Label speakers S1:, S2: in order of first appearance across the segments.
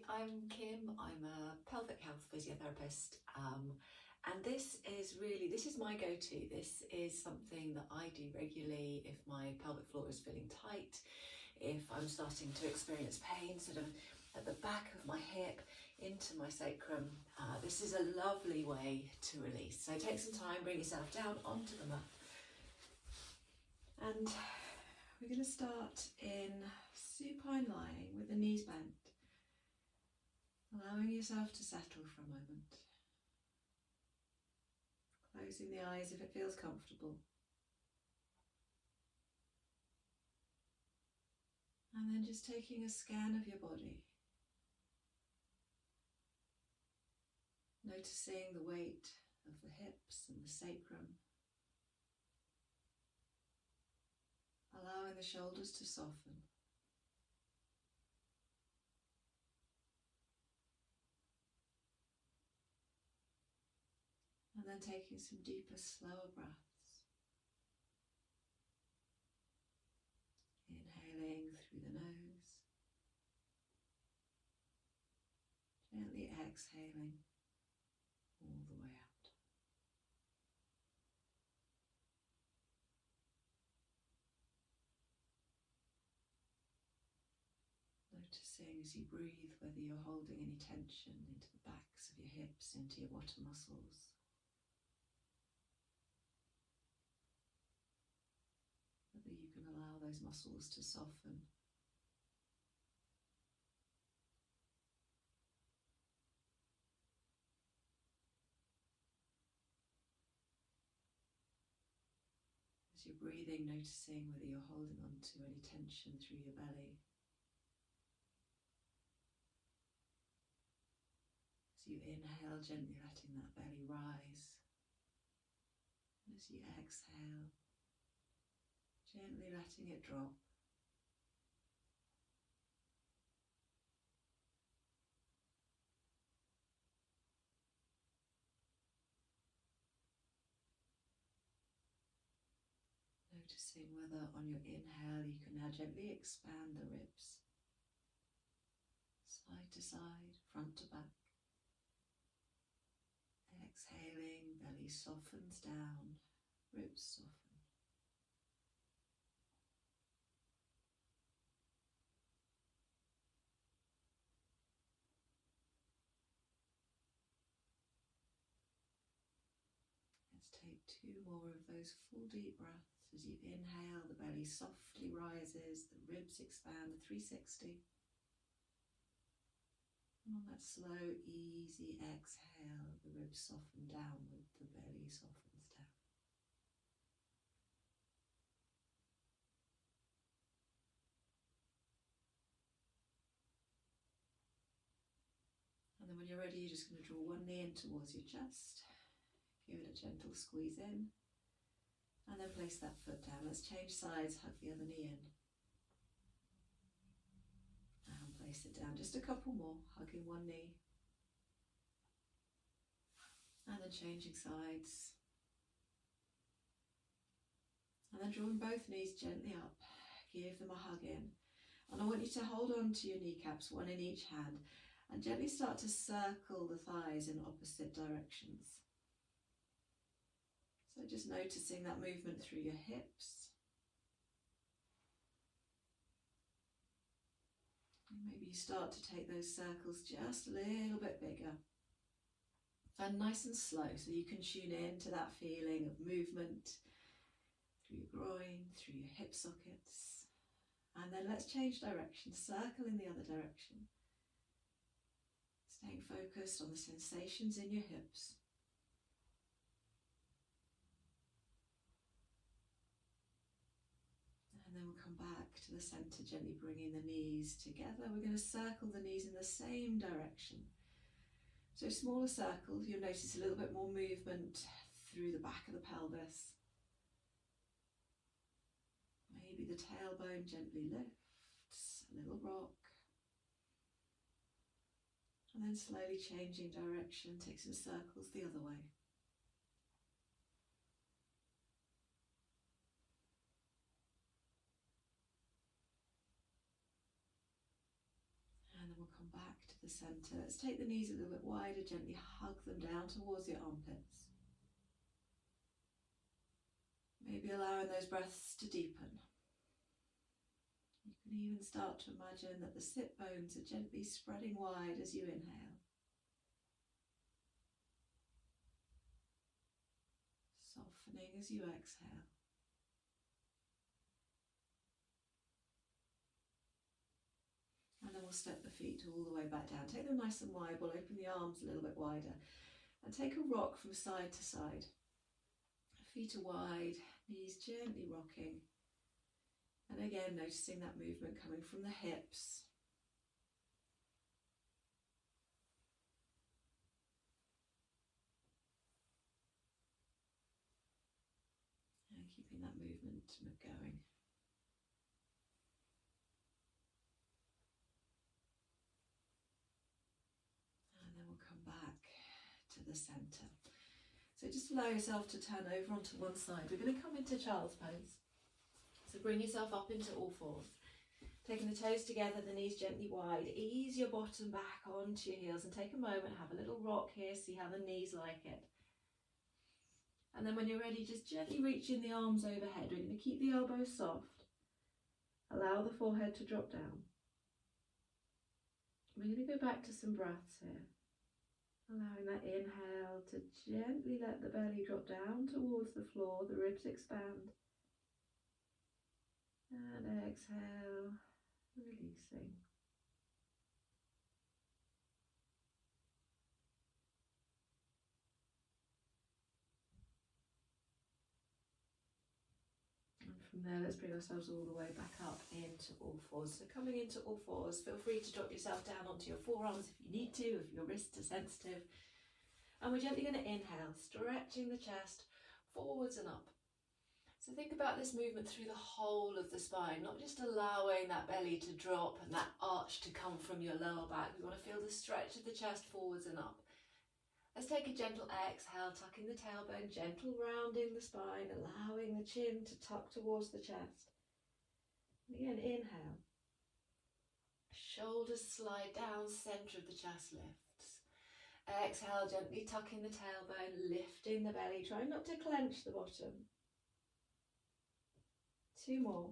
S1: I'm Kim. I'm a pelvic health physiotherapist, and this is my go-to. This is something that I do regularly if my pelvic floor is feeling tight, if I'm starting to experience pain sort of at the back of my hip into my sacrum. This is a lovely way to release. So take some time, bring yourself down onto the mat, and we're going to start in supine lying with the knees bent, allowing yourself to settle for a moment, closing the eyes if it feels comfortable, and then just taking a scan of your body, noticing the weight of the hips and the sacrum, allowing the shoulders to soften. And then taking some deeper, slower breaths. Inhaling through the nose. Gently exhaling all the way out. Noticing as you breathe whether you're holding any tension into the backs of your hips, into your bottom muscles. Whether you can allow those muscles to soften. As you're breathing, noticing whether you're holding on to any tension through your belly. As you inhale, gently letting that belly rise. And as you exhale, gently letting it drop. Noticing whether on your inhale you can now gently expand the ribs, side to side, front to back. Exhaling, belly softens down, ribs soften. Let's take 2 more of those full deep breaths. As you inhale, the belly softly rises, the ribs expand, 360. And on that slow, easy exhale, the ribs soften downward, the belly softens down. And then when you're ready, you're just going to draw one knee in towards your chest. Give it a gentle squeeze in. And then place that foot down. Let's change sides, hug the other knee in. And place it down. Just a couple more, hugging one knee. And then changing sides. And then drawing both knees gently up. Give them a hug in. And I want you to hold on to your kneecaps, one in each hand. And gently start to circle the thighs in opposite directions. So just noticing that movement through your hips. And maybe you start to take those circles just a little bit bigger. And nice and slow, so you can tune in to that feeling of movement through your groin, through your hip sockets. And then let's change direction, circle in the other direction. Staying focused on the sensations in your hips. And then we'll come back to the centre, gently bringing the knees together. We're going to circle the knees in the same direction. So smaller circles, you'll notice a little bit more movement through the back of the pelvis. Maybe the tailbone gently lifts, a little rock. And then slowly changing direction, take some circles the other way. come back to the centre. Let's take the knees a little bit wider, gently hug them down towards your armpits. Maybe allowing those breaths to deepen. You can even start to imagine that the sit bones are gently spreading wide as you inhale. Softening as you exhale. And then we'll step the feet all the way back down. Take them nice and wide. We'll open the arms a little bit wider. And take a rock from side to side. Feet are wide, knees gently rocking. And again, noticing that movement coming from the hips. And keeping that movement going. And then we'll come back to the centre. So just allow yourself to turn over onto one side. We're going to come into child's pose. So bring yourself up into all fours. Taking the toes together, the knees gently wide. Ease your bottom back onto your heels and take a moment, have a little rock here, see how the knees like it. And then when you're ready, just gently reaching the arms overhead. We're going to keep the elbows soft. Allow the forehead to drop down. We're going to go back to some breaths here. Allowing that inhale to gently let the belly drop down towards the floor, the ribs expand. And exhale, releasing. And from there, let's bring ourselves all the way back up into all fours. So coming into all fours, feel free to drop yourself down onto your forearms if you need to, if your wrists are sensitive. And we're gently going to inhale, stretching the chest forwards and up. So think about this movement through the whole of the spine, not just allowing that belly to drop and that arch to come from your lower back. We want to feel the stretch of the chest forwards and up. Let's take a gentle exhale, tucking the tailbone, gentle rounding the spine, allowing the chin to tuck towards the chest. And again, inhale. Shoulders slide down, centre of the chest lifts. Exhale, gently tucking the tailbone, lifting the belly, trying not to clench the bottom. 2 more.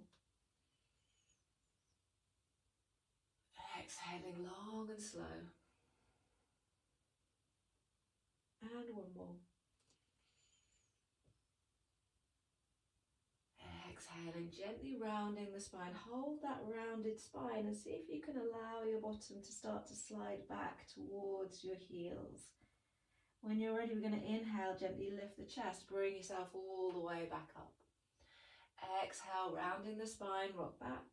S1: Exhaling long and slow. And 1 more. Exhaling, gently rounding the spine. Hold that rounded spine and see if you can allow your bottom to start to slide back towards your heels. When you're ready, we're going to inhale, gently lift the chest, bring yourself all the way back up. Exhale, rounding the spine, rock back.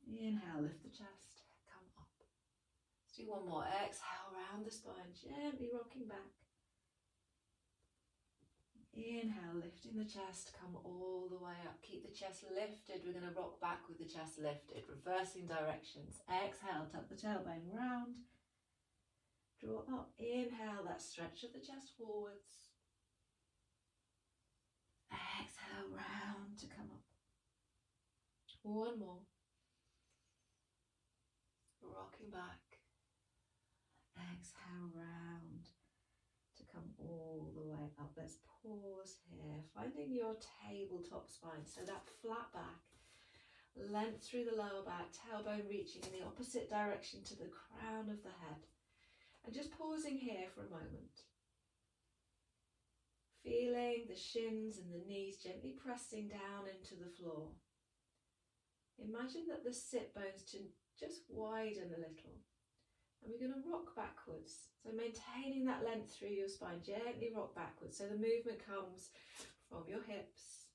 S1: Inhale, lift the chest, come up. Let's do 1 more. Exhale, round the spine, gently rocking back. Inhale, lifting the chest, come all the way up. Keep the chest lifted. We're going to rock back with the chest lifted, reversing directions. Exhale, tuck the tailbone round. Draw up. Inhale, that stretch of the chest forwards. Exhale, round to come up. 1 more. Rocking back. Exhale, round to come all the way up. Let's pause here. Finding your tabletop spine. So that flat back, length through the lower back, tailbone reaching in the opposite direction to the crown of the head. And just pausing here for a moment. Feeling the shins and the knees gently pressing down into the floor. Imagine that the sit bones just widen a little. And we're going to rock backwards. So maintaining that length through your spine, gently rock backwards. So the movement comes from your hips.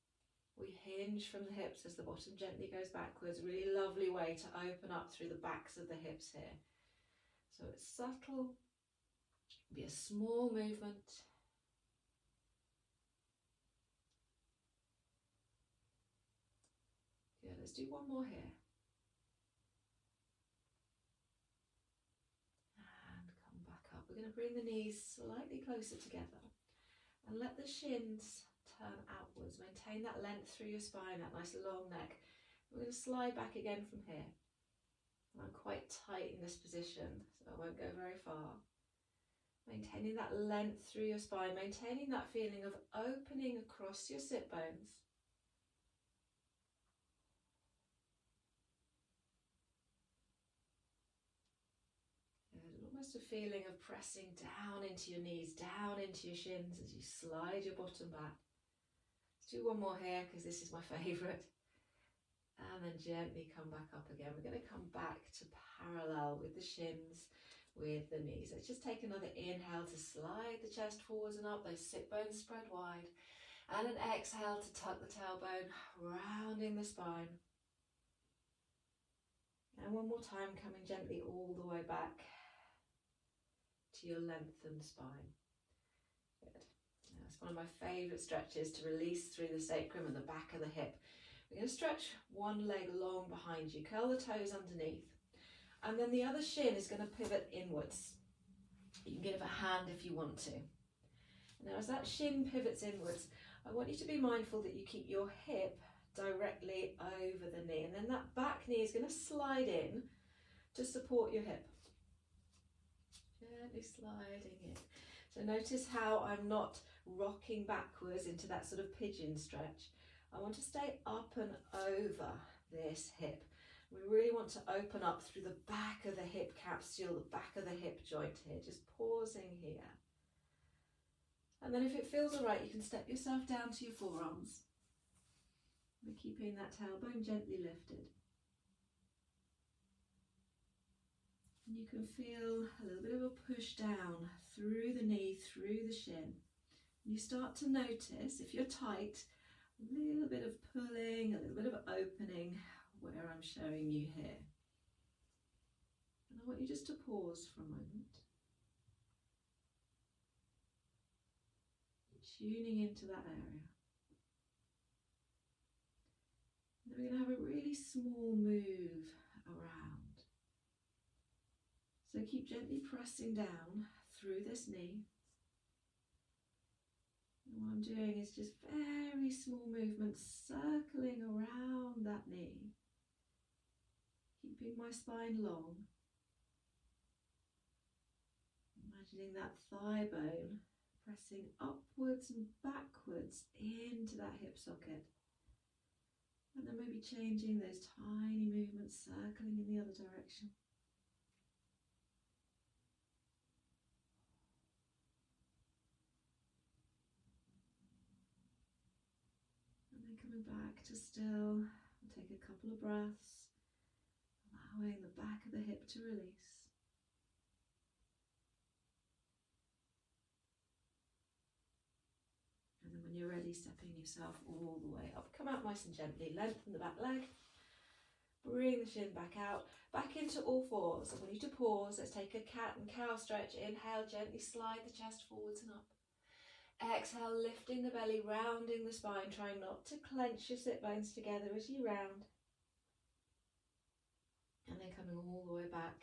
S1: We hinge from the hips as the bottom gently goes backwards. Really lovely way to open up through the backs of the hips here. So it's subtle, be a small movement. Good, let's do 1 more here. And come back up. We're going to bring the knees slightly closer together and let the shins turn outwards. Maintain that length through your spine, that nice long neck. We're going to slide back again from here. quite tight in this position, so I won't go very far. Maintaining that length through your spine, maintaining that feeling of opening across your sit bones. Almost a feeling of pressing down into your knees, down into your shins as you slide your bottom back. Let's do one more here because this is my favourite. And then gently come back up again. We're going to come back to parallel with the shins, with the knees. Let's just take another inhale to slide the chest forwards and up, those sit bones spread wide. And an exhale to tuck the tailbone, rounding the spine. And one more time, coming gently all the way back to your lengthened spine. Good. That's one of my favourite stretches to release through the sacrum and the back of the hip. We're going to stretch one leg long behind you, curl the toes underneath, and then the other shin is going to pivot inwards. You can give it a hand if you want to. Now as that shin pivots inwards, I want you to be mindful that you keep your hip directly over the knee, and then that back knee is going to slide in to support your hip. Gently sliding in. So notice how I'm not rocking backwards into that sort of pigeon stretch. I want to stay up and over this hip. We really want to open up through the back of the hip capsule, the back of the hip joint here, just pausing here. And then if it feels all right, you can step yourself down to your forearms. We're keeping that tailbone gently lifted. And you can feel a little bit of a push down through the knee, through the shin. You start to notice, if you're tight, a little bit of pulling, a little bit of opening where I'm showing you here. And I want you just to pause for a moment. Tuning into that area. And then we're going to have a really small move around. So keep gently pressing down through this knee. And what I'm doing is just very small movements circling around that knee, keeping my spine long. Imagining that thigh bone pressing upwards and backwards into that hip socket. And then maybe changing those tiny movements, circling in the other direction. Coming back to still, we'll take a couple of breaths, allowing the back of the hip to release. And then when you're ready, stepping yourself all the way up. Come out nice and gently, lengthen the back leg, bring the shin back out, back into all fours. I want you to pause. Let's take a cat and cow stretch. Inhale, gently slide the chest forwards and up. Exhale, lifting the belly, rounding the spine, trying not to clench your sit bones together as you round. And then coming all the way back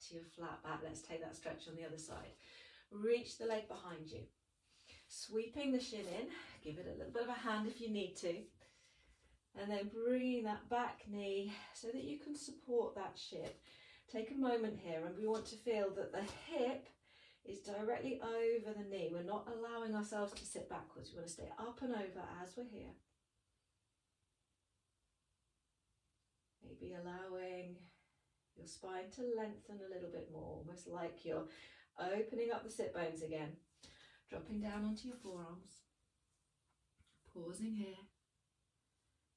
S1: to your flat back. Let's take that stretch on the other side. Reach the leg behind you. Sweeping the shin in, give it a little bit of a hand if you need to. And then bringing that back knee so that you can support that shin. Take a moment here, and we want to feel that the hip is directly over the knee. We're not allowing ourselves to sit backwards. We want to stay up and over as we're here. Maybe allowing your spine to lengthen a little bit more, almost like you're opening up the sit bones again. Dropping down onto your forearms. Pausing here.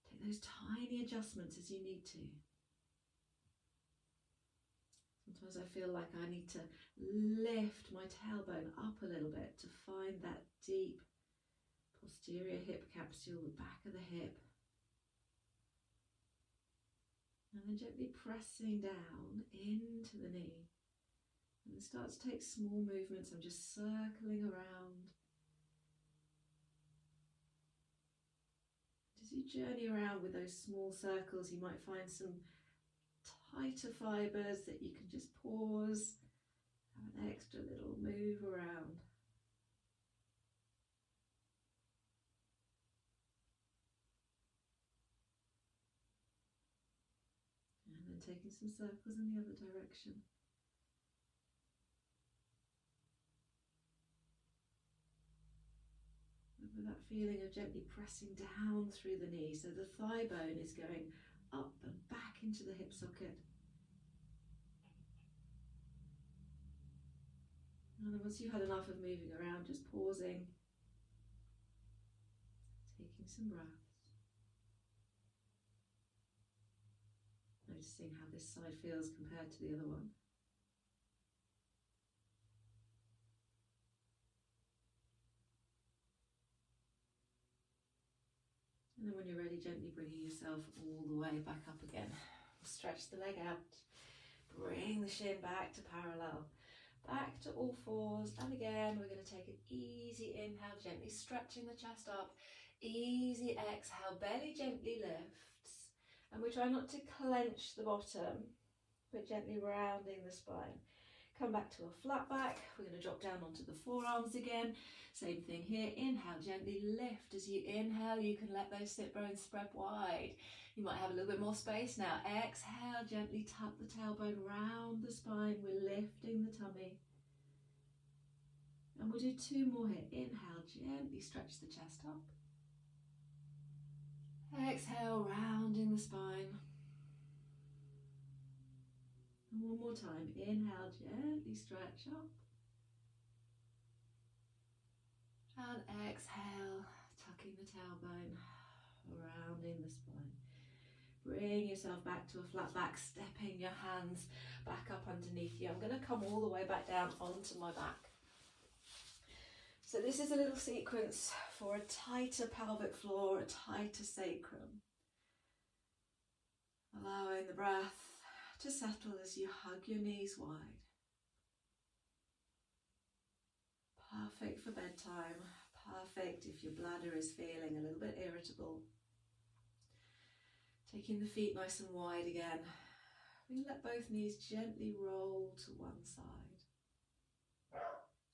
S1: Take those tiny adjustments as you need to. Sometimes I feel like I need to lift my tailbone up a little bit to find that deep posterior hip capsule, the back of the hip. And then gently pressing down into the knee. And then start to take small movements. I'm just circling around. As you journey around with those small circles, you might find some tighter fibres that you can just pause, have an extra little move around. And then taking some circles in the other direction. With that feeling of gently pressing down through the knee, so the thigh bone is going up and back into the hip socket. And then once you've had enough of moving around, just pausing, taking some breaths. Noticing how this side feels compared to the other one. And then when you're ready, gently bringing yourself all the way back up again. Stretch the leg out, bring the shin back to parallel, back to all fours, and again we're going to take an easy inhale, gently stretching the chest up, easy exhale, belly gently lifts, and we try not to clench the bottom, but gently rounding the spine. Come back to a flat back. We're going to drop down onto the forearms again. Same thing here. Inhale, gently lift. As you inhale, you can let those sit bones spread wide. You might have a little bit more space now. Exhale, gently tuck the tailbone round the spine. We're lifting the tummy. And we'll do two more here. Inhale, gently stretch the chest up. Exhale, rounding the spine. And one more time. Inhale, gently stretch up. And exhale, tucking the tailbone, rounding the spine. Bring yourself back to a flat back, stepping your hands back up underneath you. I'm going to come all the way back down onto my back. So this is a little sequence for a tighter pelvic floor, a tighter sacrum. Allowing the breath to settle as you hug your knees wide. Perfect for bedtime, perfect if your bladder is feeling a little bit irritable. Taking the feet nice and wide again. We let both knees gently roll to one side.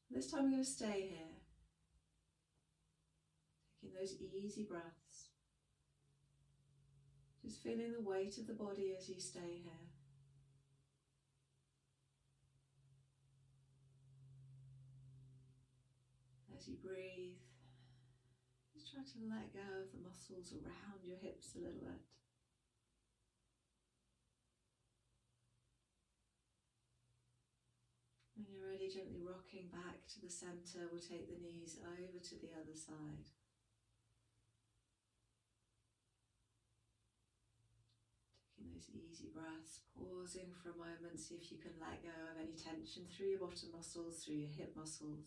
S1: This time we're going to stay here. Taking those easy breaths. Just feeling the weight of the body as you stay here. As you breathe, just try to let go of the muscles around your hips a little bit. When you're ready, gently rocking back to the center, we'll take the knees over to the other side. Taking those easy breaths, pausing for a moment, see if you can let go of any tension through your bottom muscles, through your hip muscles.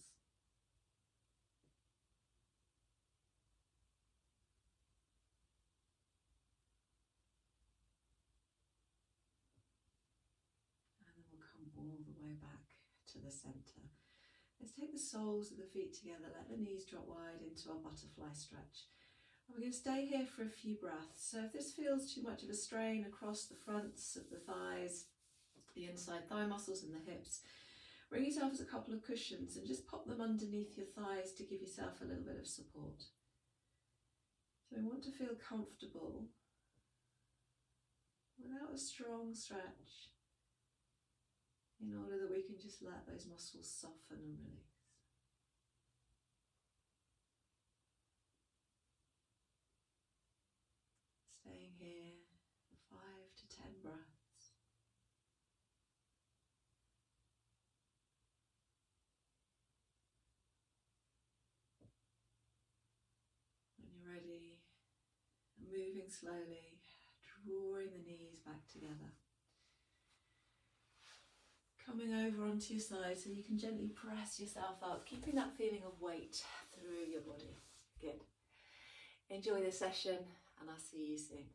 S1: All the way back to the center. Let's take the soles of the feet together, let the knees drop wide into our butterfly stretch. And we're going to stay here for a few breaths. So if this feels too much of a strain across the fronts of the thighs, the inside thigh muscles and the hips, bring yourself as a couple of cushions and just pop them underneath your thighs to give yourself a little bit of support. So we want to feel comfortable without a strong stretch, in order that we can just let those muscles soften and release. Staying here for 5 to 10 breaths. When you're ready, moving slowly, drawing the knees back together. Coming over onto your side so you can gently press yourself up, keeping that feeling of weight through your body. Good. Enjoy this session and I'll see you soon.